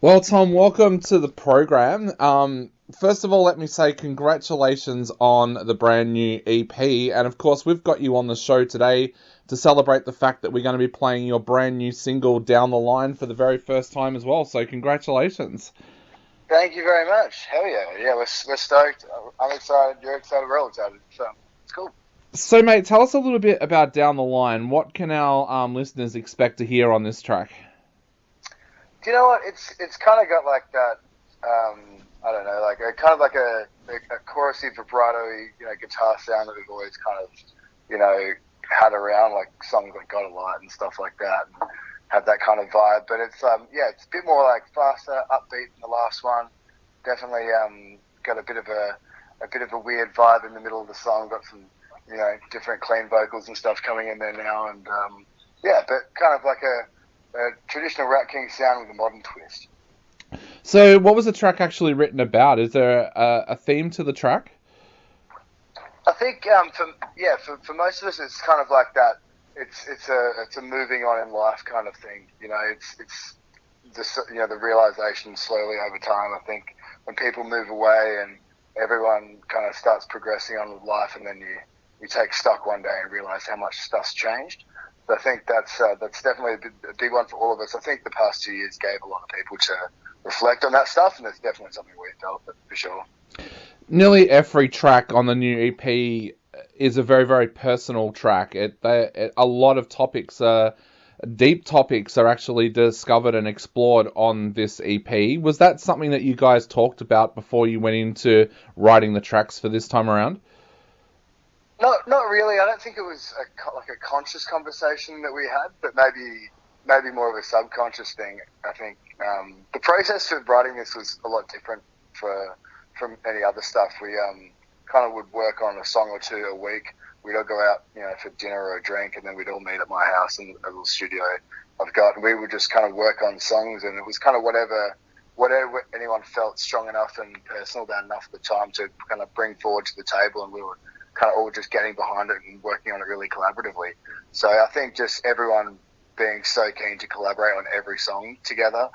Well, Tom, welcome to the program. First of all, let me say congratulations on the brand new EP. And of course, we've got you on the show today to celebrate the fact that we're going to be playing your brand new single Down the Line for the very first time as well. So, congratulations. Thank you very much. Hell yeah. Yeah, we're stoked. I'm excited. You're excited. We're all excited. So it's cool. So, mate, tell us a little bit about Down the Line. What can our listeners expect to hear on this track? Do you know what? It's kind of got like that. I don't know, like a kind of like a chorusy vibrato, guitar sound that we've always kind of, had around like songs like "Got a Light" and stuff like that, and have that kind of vibe. But it's it's a bit more like faster, upbeat than the last one. Definitely got a bit of a weird vibe in the middle of the song. Got some different clean vocals and stuff coming in there now, and but kind of like a traditional Ratking sound with a modern twist. So, what was the track actually written about? Is there a theme to the track? I think for most of us, it's kind of like that. It's a moving on in life kind of thing. It's the realization slowly over time. I think when people move away and everyone kind of starts progressing on with life, and then you take stock one day and realize how much stuff's changed. So I think that's definitely a big one for all of us. I think the past 2 years gave a lot of people to reflect on that stuff, and it's definitely something we felt for sure. Nearly every track on the new EP is a very, very personal track. A lot of topics, deep topics, are actually discovered and explored on this EP. Was that something that you guys talked about before you went into writing the tracks for this time around? Not really. I don't think it was a conscious conversation that we had, but maybe more of a subconscious thing. I think the process for writing this was a lot different from any other stuff. We kind of would work on a song or two a week. We'd all go out, for dinner or a drink, and then we'd all meet at my house in a little studio I've got. And we would just kind of work on songs, and it was kind of whatever anyone felt strong enough and personal enough at the time to kind of bring forward to the table, and we were kind of all just getting behind it and working on it really collaboratively. So I think just everyone being so keen to collaborate on every song together,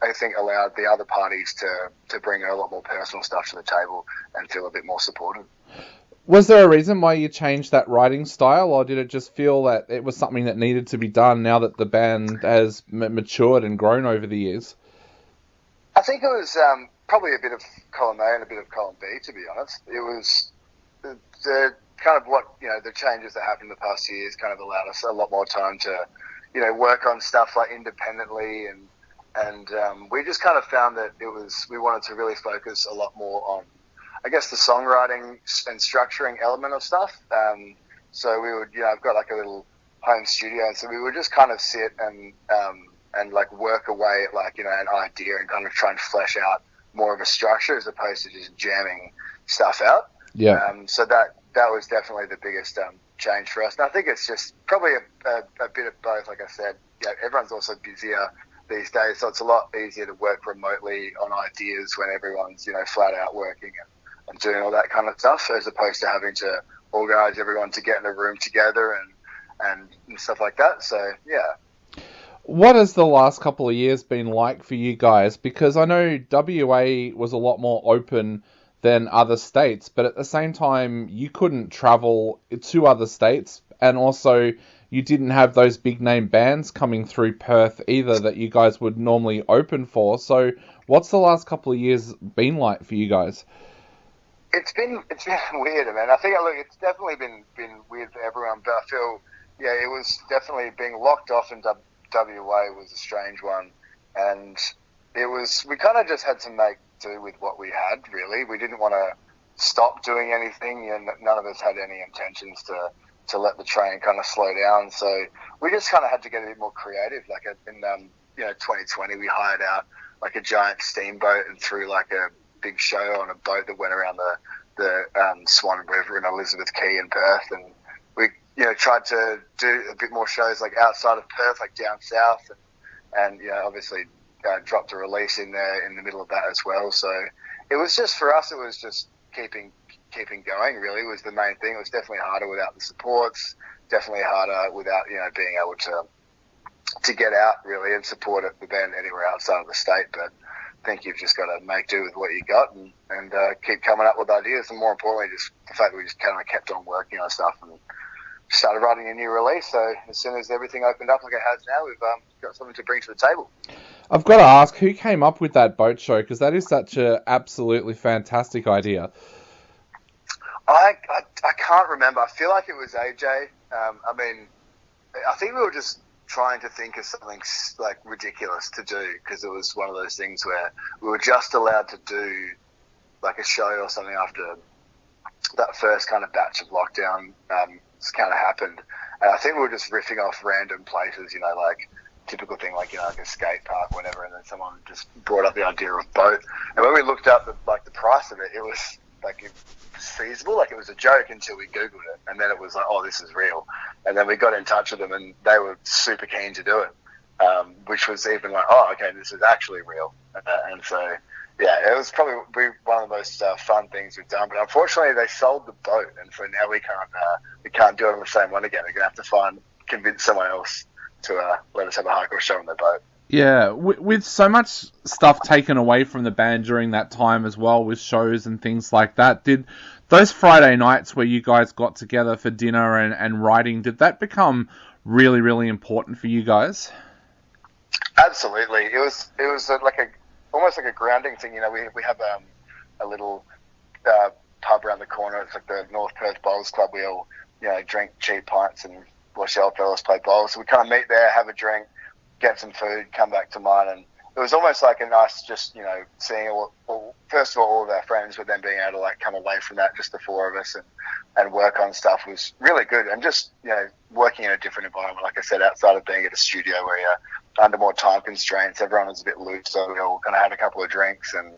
I think allowed the other parties to bring a lot more personal stuff to the table and feel a bit more supported. Was there a reason why you changed that writing style, or did it just feel that it was something that needed to be done now that the band has matured and grown over the years? I think it was probably a bit of column A and a bit of column B, to be honest. It was the kind of the changes that happened in the past 2 years kind of allowed us a lot more time to, work on stuff like independently, and we just kind of found that we wanted to really focus a lot more on, I guess, the songwriting and structuring element of stuff. So we would, I've got like a little home studio, and so we would just kind of sit and like work away at like, an idea and kind of try and flesh out more of a structure as opposed to just jamming stuff out. Yeah. So that was definitely the biggest change for us. And I think it's just probably a bit of both. Like I said, everyone's also busier these days, so it's a lot easier to work remotely on ideas when everyone's, flat out working and doing all that kind of stuff, as opposed to having to organise everyone to get in a room together and stuff like that. So, yeah. What has the last couple of years been like for you guys? Because I know WA was a lot more open than other states, but at the same time, you couldn't travel to other states, and also you didn't have those big name bands coming through Perth either that you guys would normally open for. So what's the last couple of years been like for you guys? It's been weird, man. I think it's definitely been weird for everyone, but I feel it was definitely being locked off in WA was a strange one, and we kind of just had to make do with what we had, really. We didn't want to stop doing anything, and none of us had any intentions to let the train kind of slow down. So we just kind of had to get a bit more creative. Like in 2020, we hired out like a giant steamboat and threw like a big show on a boat that went around the Swan River in Elizabeth Quay in Perth, and we tried to do a bit more shows like outside of Perth, like down south, and obviously dropped a release in there in the middle of that as well. So it was just, for us, it was just keeping going, really, was the main thing. It was definitely harder without the supports, definitely harder without being able to get out, really, and support the band anywhere outside of the state. But think you've just got to make do with what you got and keep coming up with ideas. And more importantly, just the fact that we just kind of kept on working on stuff and started writing a new release. So as soon as everything opened up like it has now, we've got something to bring to the table. I've got to ask, who came up with that boat show? Because that is such a absolutely fantastic idea. I can't remember. I feel like it was AJ. I mean, I think we were just trying to think of something like ridiculous to do, because it was one of those things where we were just allowed to do like a show or something after that first kind of batch of lockdown kind of happened. And I think we were just riffing off random places, like typical thing, like a skate park, whatever. And then someone just brought up the idea of boat. And when we looked up the price of it, it was like it was feasible, like it was a joke until we Googled it, and then it was like, oh, this is real. And then we got in touch with them, and they were super keen to do it, which was even like, oh, okay, this is actually real. And so, yeah, it was probably one of the most fun things we've done. But unfortunately, they sold the boat, and so now we can't do it on the same one again. We're gonna have to convince someone else to let us have a hardcore show on their boat. Yeah, with so much stuff taken away from the band during that time as well, with shows and things like that, did those Friday nights where you guys got together for dinner and writing, did that become really, really important for you guys? Absolutely. It was almost like a grounding thing. We have a little pub around the corner. It's like the North Perth Bowls Club. We all drink cheap pints and watch the old fellas play bowls. So we kind of meet there, have a drink, get some food, come back to mine, and it was almost like a nice just seeing first of all of our friends, but then being able to come away from that, just the four of us, and work on stuff was really good. And just working in a different environment, like I said, outside of being at a studio where you're under more time constraints, everyone was a bit loose, so we all kind of had a couple of drinks, and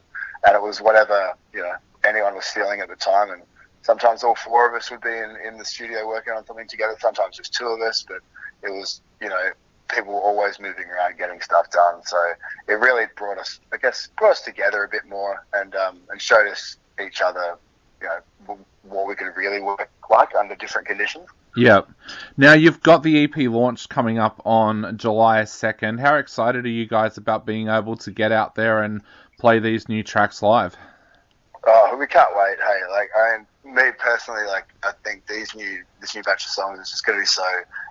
it was whatever anyone was feeling at the time. And sometimes all four of us would be in the studio working on something together. Sometimes just two of us, but it was people were always moving around getting stuff done. So it really brought us together a bit more, and showed us each other, what we could really work like under different conditions. Yeah. Now you've got the EP launch coming up on July 2nd. How excited are you guys about being able to get out there and play these new tracks live? Oh, we can't wait. Hey, me personally, I think this new batch of songs is just going to be so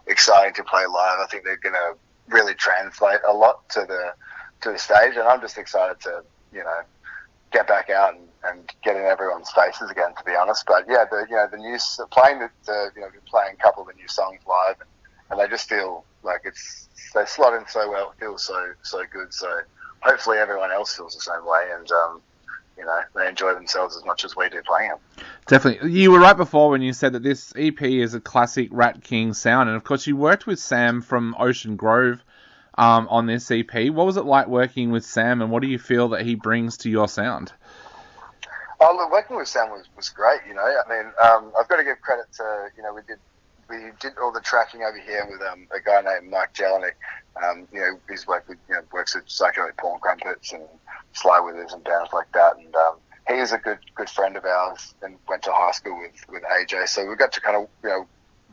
exciting to play live. I think they're going to really translate a lot to the stage, and I'm just excited to get back out and get in everyone's faces again, to be honest. But yeah, the new playing playing a couple of the new songs live, and they just feel like they slot in so well. It feels so good. So hopefully everyone else feels the same way, and they enjoy themselves as much as we do playing them. Definitely. You were right before when you said that this EP is a classic Ratking sound, and of course you worked with Sam from Ocean Grove on this EP. What was it like working with Sam, and what do you feel that he brings to your sound? Oh, look, working with Sam was great. I've got to give credit to we did all the tracking over here with a guy named Mike Jelinek. He's worked with works with Psychedelic Porn Crumpets and Sly Withers and bands like that, and he is a good friend of ours and went to high school with AJ. So we got to kind of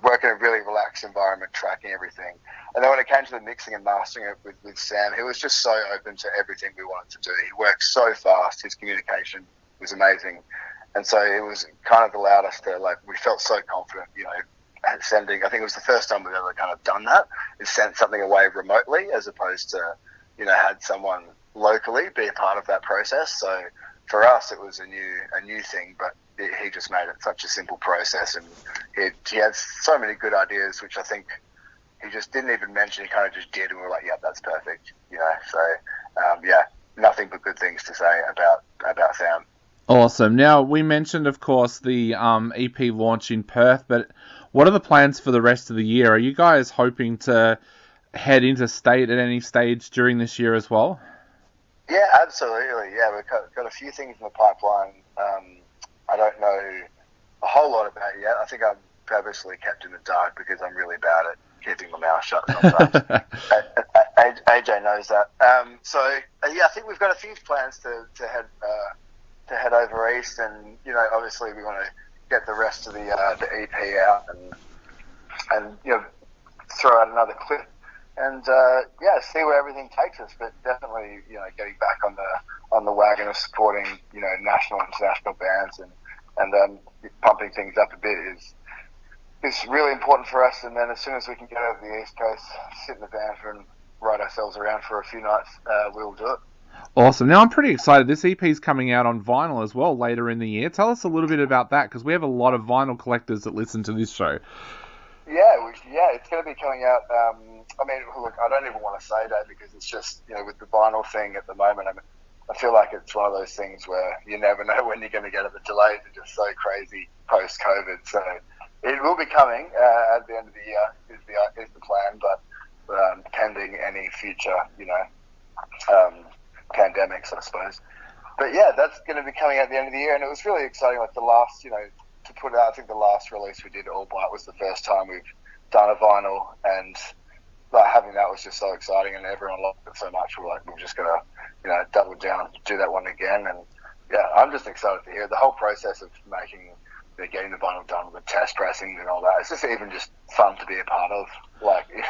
work in a really relaxed environment, tracking everything. And then when it came to the mixing and mastering it with Sam, he was just so open to everything we wanted to do. He worked so fast. His communication was amazing. And so it was kind of allowed us to, we felt so confident, sending, I think it was the first time we've ever kind of done that, is sent something away remotely as opposed to, had someone locally be a part of that process. So for us, it was a new thing, but he just made it such a simple process, and he had so many good ideas, which I think he just didn't even mention. He kind of just did, and we were like, yeah, that's perfect. So nothing but good things to say about Sam. Awesome. Now, we mentioned, of course, the EP launch in Perth, but what are the plans for the rest of the year? Are you guys hoping to head interstate at any stage during this year as well? Yeah, absolutely. Yeah, we've got a few things in the pipeline. I don't know a whole lot about it yet. I think I'm purposely kept in the dark because I'm really bad at keeping my mouth shut sometimes. AJ knows that. I think we've got a few plans to head over east, and obviously we want to get the rest of the EP out and throw out another clip and see where everything takes us. But definitely getting back on the wagon of supporting, national and international bands and pumping things up a bit is really important for us. And then as soon as we can get over the East Coast, sit in the van and ride ourselves around for a few nights, we'll do it. Awesome. Now, I'm pretty excited. This EP is coming out on vinyl as well later in the year. Tell us a little bit about that, because we have a lot of vinyl collectors that listen to this show. Yeah, it's going to be coming out. Look, I don't even want to say that because it's just, with the vinyl thing at the moment, I feel like it's one of those things where you never know when you're going to get it. The delays are just so crazy post-COVID. So it will be coming at the end of the year is the plan, but pending any future, pandemics, I suppose. But yeah, that's going to be coming at the end of the year, and it was really exciting. Like the last, to put out, I think the last release we did, All Bite, was the first time we've done a vinyl, and having that was just so exciting, and everyone loved it so much. We're just going to, double down, do that one again, and yeah, I'm just excited to hear the whole process of making, getting the vinyl done with test pressing and all that. It's just even just fun to be a part of,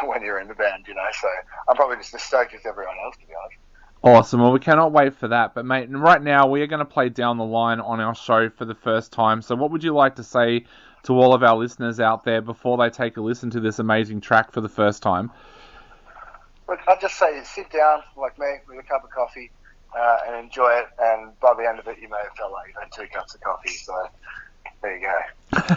when you're in the band, So I'm probably just as stoked as everyone else, to be honest. Awesome. Well, we cannot wait for that. But, mate, right now we are going to play Down the Line on our show for the first time. So what would you like to say to all of our listeners out there before they take a listen to this amazing track for the first time? Look, I'd just say sit down, like me, with a cup of coffee and enjoy it. And by the end of it, you may have felt like you've had 2 cups of coffee. So there you go.